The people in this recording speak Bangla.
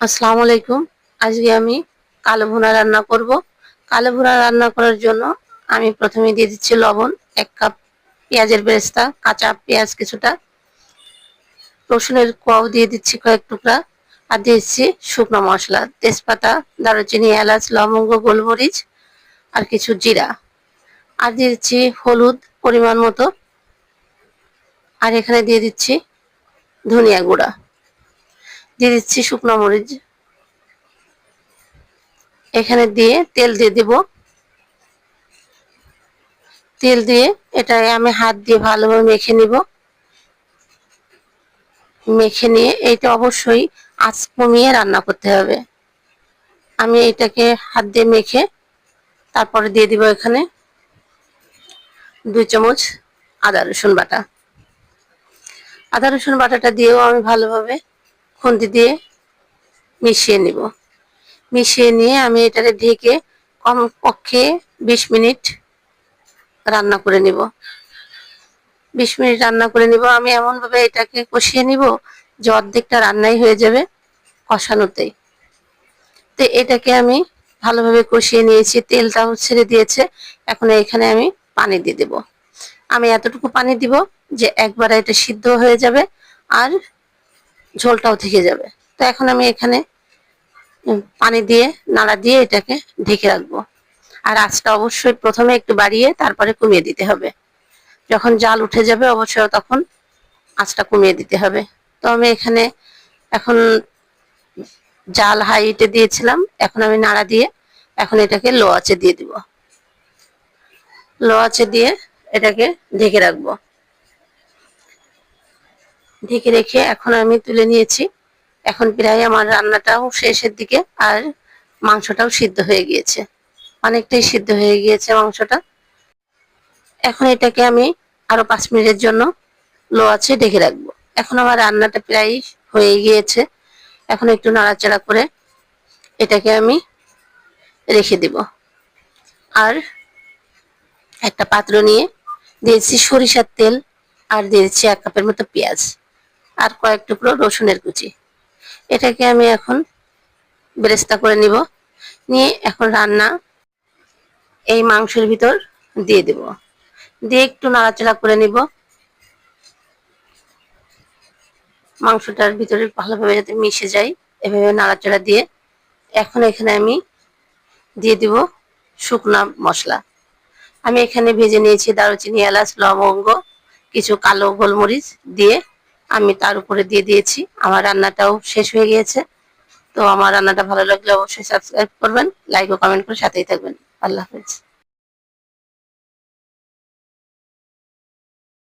আসসালামু আলাইকুম। আজকে আমি কালো ভুনা রান্না করব। কালো ভুনা রান্না করার জন্য আমি প্রথমে দিয়ে দিচ্ছি লবণ, 1 কাপ পেঁয়াজের বেরেস্তা, কাঁচা পেঁয়াজ কিছুটা, রসুনের কোয়াও দিয়ে দিচ্ছি কয়েক টুকরা, আর দিয়েছি শুকনো মশলা, তেজপাতা, দারুচিনি, এলাচ, লবঙ্গ, গোলমরিচ আর কিছু জিরা, আর দিয়ে দিচ্ছি হলুদ পরিমাণ মতো, আর এখানে দিয়ে দিচ্ছি ধনিয়া গুঁড়া, দিয়ে দিচ্ছি শুকনো মরিচ, এখানে দিয়ে তেল দিয়ে দিব। তেল দিয়ে এটা আমি হাত দিয়ে ভালোভাবে মেখে নিব। মেখে নিয়ে এইটা অবশ্যই আঁচ কমিয়ে রান্না করতে হবে। আমি এটাকে হাত দিয়ে মেখে তারপরে দিয়ে দিব এখানে 2 চামচ আদা রসুন বাটা। আদা রসুন বাটাটা দিয়েও আমি ভালোভাবে খুন্তি দিয়ে মিশিয়ে নিব। মিশিয়ে নিয়ে আমি এটাকে ঢেকে কমপক্ষে 20 মিনিট রান্না করে নিব। 20 মিনিট রান্না করে নিব। আমি এমনভাবে এটাকে কষিয়ে নিব যে অর্ধেকটা রান্নাই হয়ে যাবে কষানোতেই। তো এটাকে আমি ভালোভাবে কষিয়ে নিয়েছি, তেলটাও ছেড়ে দিয়েছে। এখন এখানে আমি পানি দিয়ে দেব। আমি এতটুকু পানি দিব যে একবারে এটা সিদ্ধ হয়ে যাবে আর ঝোলটাও থেকে যাবে। তো এখন আমি এখানে পানি দিয়ে নাড়া দিয়ে এটাকে ঢেকে রাখবো। আর আঁচটা অবশ্যই প্রথমে একটু বাড়িয়ে তারপরে কমিয়ে দিতে হবে। যখন জাল উঠে যাবে অবশ্যই তখন আঁচটা কমিয়ে দিতে হবে। তো আমি এখানে এখন জাল হাইটে দিয়েছিলাম, এখন আমি নাড়া দিয়ে এখন এটাকে লো আঁচে দিয়ে দিব। লো আঁচে দিয়ে এটাকে ঢেকে রাখবো। ঢেকে রেখে এখন আমি তুলে নিয়েছি। এখন প্রায় আমার রান্নাটাও শেষের দিকে, আর মাংসটাও সিদ্ধ হয়ে গিয়েছে, অনেকটাই সিদ্ধ হয়ে গিয়েছে মাংসটা। এখন এটাকে আমি আরো 5 মিনিটের জন্য লো আঁচে ঢেকে রাখবো। এখন আমার রান্নাটা প্রায় হয়ে গিয়েছে। এখন একটু নাড়াচাড়া করে এটাকে আমি রেখে দিব। আর একটা পাত্র নিয়ে দিয়েছি সরিষার তেল, আর দিয়েছি 1 কাপের মতো পেঁয়াজ, আর কয়েক টুকরো রসুনের কুচি। এটাকে আমি এখন বেরেস্তা করে নিব। নিয়ে এখন রান্না এই মাংসের ভিতর দিয়ে দেব। দিয়ে একটু নাড়াচাড়া করে নিব, মাংসটার ভিতরে ভালোভাবে যাতে মিশে যায়, এভাবে নাড়াচাড়া দিয়ে। এখন এখানে আমি দিয়ে দিব শুকনা মশলা। আমি এখানে ভেজে নিয়েছি দারুচিনি, এলাচ, লবঙ্গ, কিছু কালো গোলমরিচ দিয়ে আমি তার উপরে দিয়ে দিয়েছি। আমার রান্নাটাও শেষ হয়ে গিয়েছে। তো আমার রান্নাটা ভালো লাগলে অবশ্যই সাবস্ক্রাইব করবেন, লাইক ও কমেন্ট করে সাথেই থাকবেন। আল্লাহ হাফেজ।